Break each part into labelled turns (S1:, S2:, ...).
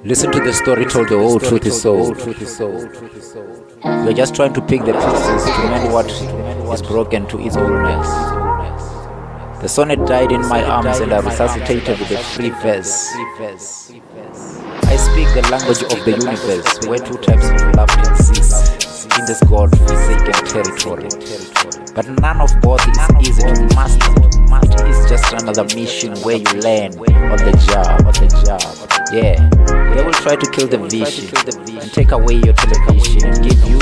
S1: Listen to the story told, the whole truth is sold. We are just trying to pick the pieces to mend what is broken to its wholeness. The sonnet died in my arms and I resuscitated with a free verse. I speak the language of the universe, where two types of love exist in this God-forsaken territory. But none of both is easy to master. It is just another mission where you learn on the job. Yeah, they will try to kill the vision and take away your television and give you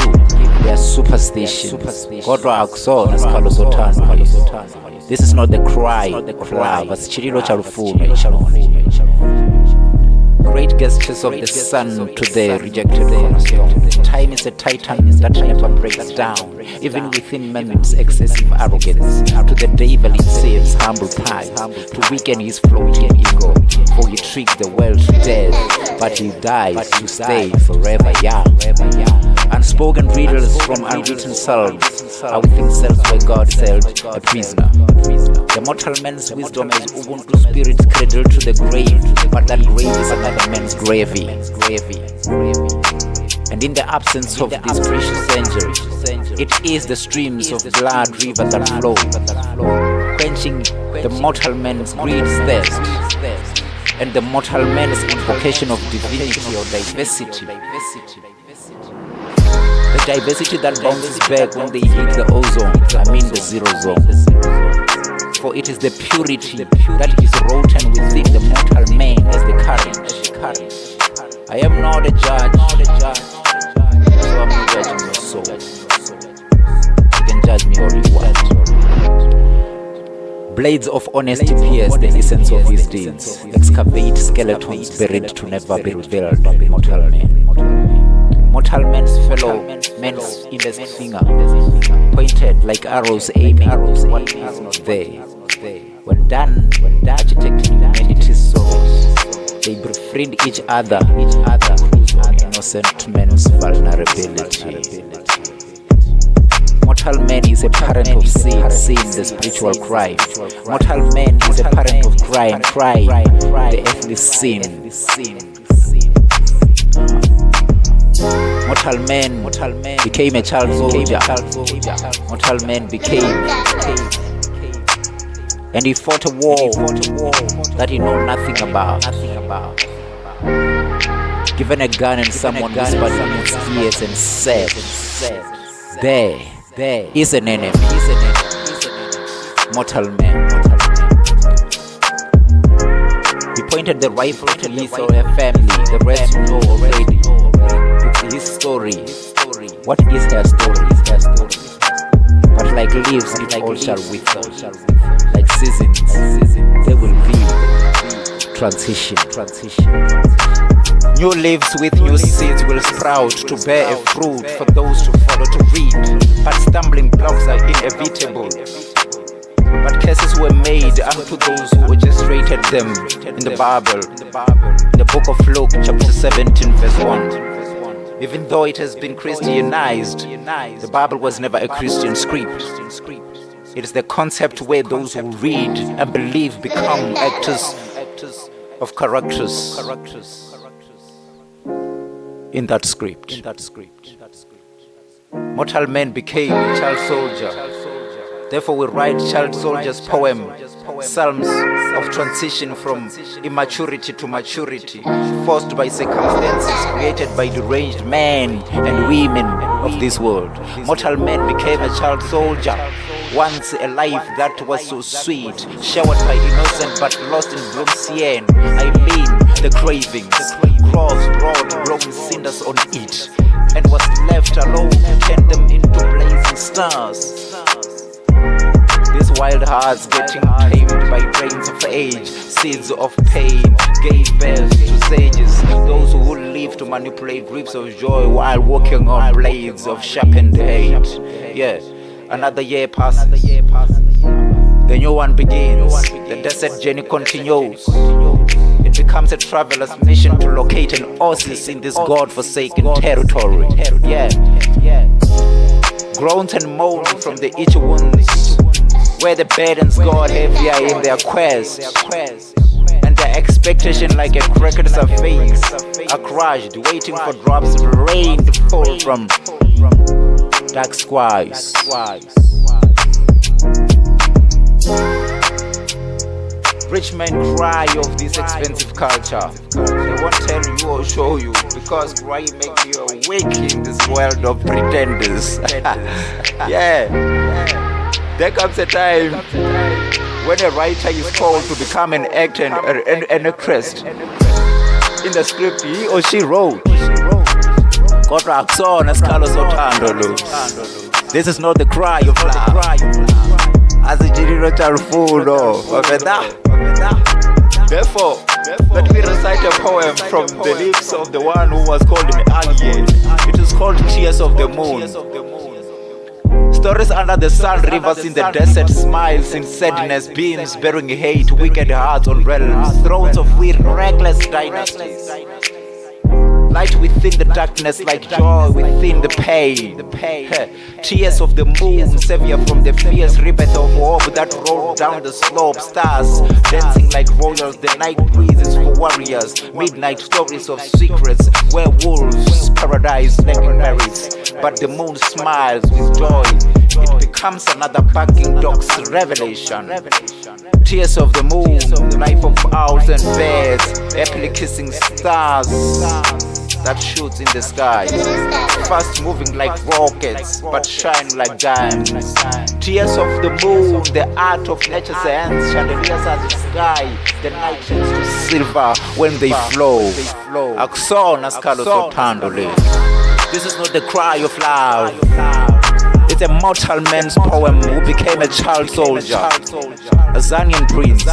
S1: their superstition. This is not the cry of love, as Chirilo Charufume. Great gestures of the sun to the rejected cornerstone. Time is a titan that never breaks down, even within man's excessive arrogance. To the devil it saves humble pie, to weaken his floating ego. For he tricks the world to death, but he dies to stay forever young. Unspoken riddles from unwritten psalms are within cells where God held a prisoner. The mortal man's wisdom is Ubuntu spirit's cradle to the grave, but that grave is another man's gravy. And in the absence of this precious angel, it is the streams of blood river that flow, quenching the mortal man's greed thirst, and the mortal man's invocation of divinity or diversity. The diversity that bounces back when they hit the ozone, the zero zone. For it is the purity that is rotten within the mortal man as the current. I am not a judge, so I'm not judging your soul. You can judge me all you want. Blades of honesty pierce the essence of his deeds, excavate skeletons buried to never be revealed. Mortal man's fellow man's index finger pointed like arrows aiming what is not there. When done architecting humanity's souls, they befriend each other on innocent men's vulnerability. Mortal man is a parent of sin, the spiritual crime. Mortal man is a parent of crime, the earthly sin. Mortal man became a child soldier. Mortal man became, and he fought a war that he knew nothing about. Given a gun and someone whispered in his ears and said, there is an enemy. Mortal man. He pointed the rifle to Lisa or her family. The rest you know already. It's his story. What is her story? But like leaves, it all shall wither. Like seasons, there will be transition. New leaves with new seeds will sprout to bear a fruit for those to follow to read. But stumbling blocks are inevitable. But curses were made unto those who orchestrated them in the Bible. In the book of Luke, chapter 17, verse 1. Even though it has been Christianized, the Bible was never a Christian script. It is the concept where those who read and believe become actors of characters in that script. Mortal man became a child soldier. Therefore we write child soldier's poem, psalms of transition from immaturity to maturity, forced by circumstances created by deranged men and women of this world. Mortal man became a child soldier. Once a life that was so sweet, showered by innocent but lost in bloom cyan. The cravings, cross brought blowing cinders on it, and was left alone to turn them into blazing stars. These wild hearts getting tamed by rains of age, seeds of pain gave birth to sages, those who live to manipulate reaps of joy while walking on blades of sharpened hate. Yeah, another year passes, the new one begins, the desert journey continues. It becomes a traveler's mission to locate an oasis in this God-forsaken territory. Yeah, groans and moans from the itchy wounds, where the burdens got heavier in their quest, and the Expectation like a cricket surface, are crushed, waiting for drops of rain to fall from dark skies. Rich men cry of this expensive culture. They won't tell you or show you, because crying makes you awake in this world of pretenders. Yeah. There comes a time when a writer is called to become an actor and a crest. In the script he or she wrote, kodwa akusona sikhalo sothando lo. This is not the cry of love. Azijililo charufuno. Therefore, let me recite a poem from the lips of the one who was called an alien. It is called Tears of the Moon. Stories under the sun, rivers in the desert, smiles in sadness, beams bearing hate, wicked hearts on realms, thrones of weird, reckless dynasties. Light within the darkness, like joy within the pain. Tears of the moon, savior from the fierce rebirth of hope that rolled down the slope. Stars dancing like royals, the night breezes for warriors. Midnight stories of secrets, werewolves, paradise, legendaries. But the moon smiles with joy. It becomes another barking dog's revelation. Tears of the moon, life of owls and birds, happily kissing stars that shoots in the sky, fast moving like rockets, but shine like diamonds. Tears of the moon, the art of nature's hands, chandeliers at the sky, the night turns to silver when they flow. Akusona sikhalo sothando lesi. This is not the cry of love. It's a mortal man's poem who became a child soldier. Azanian Prince.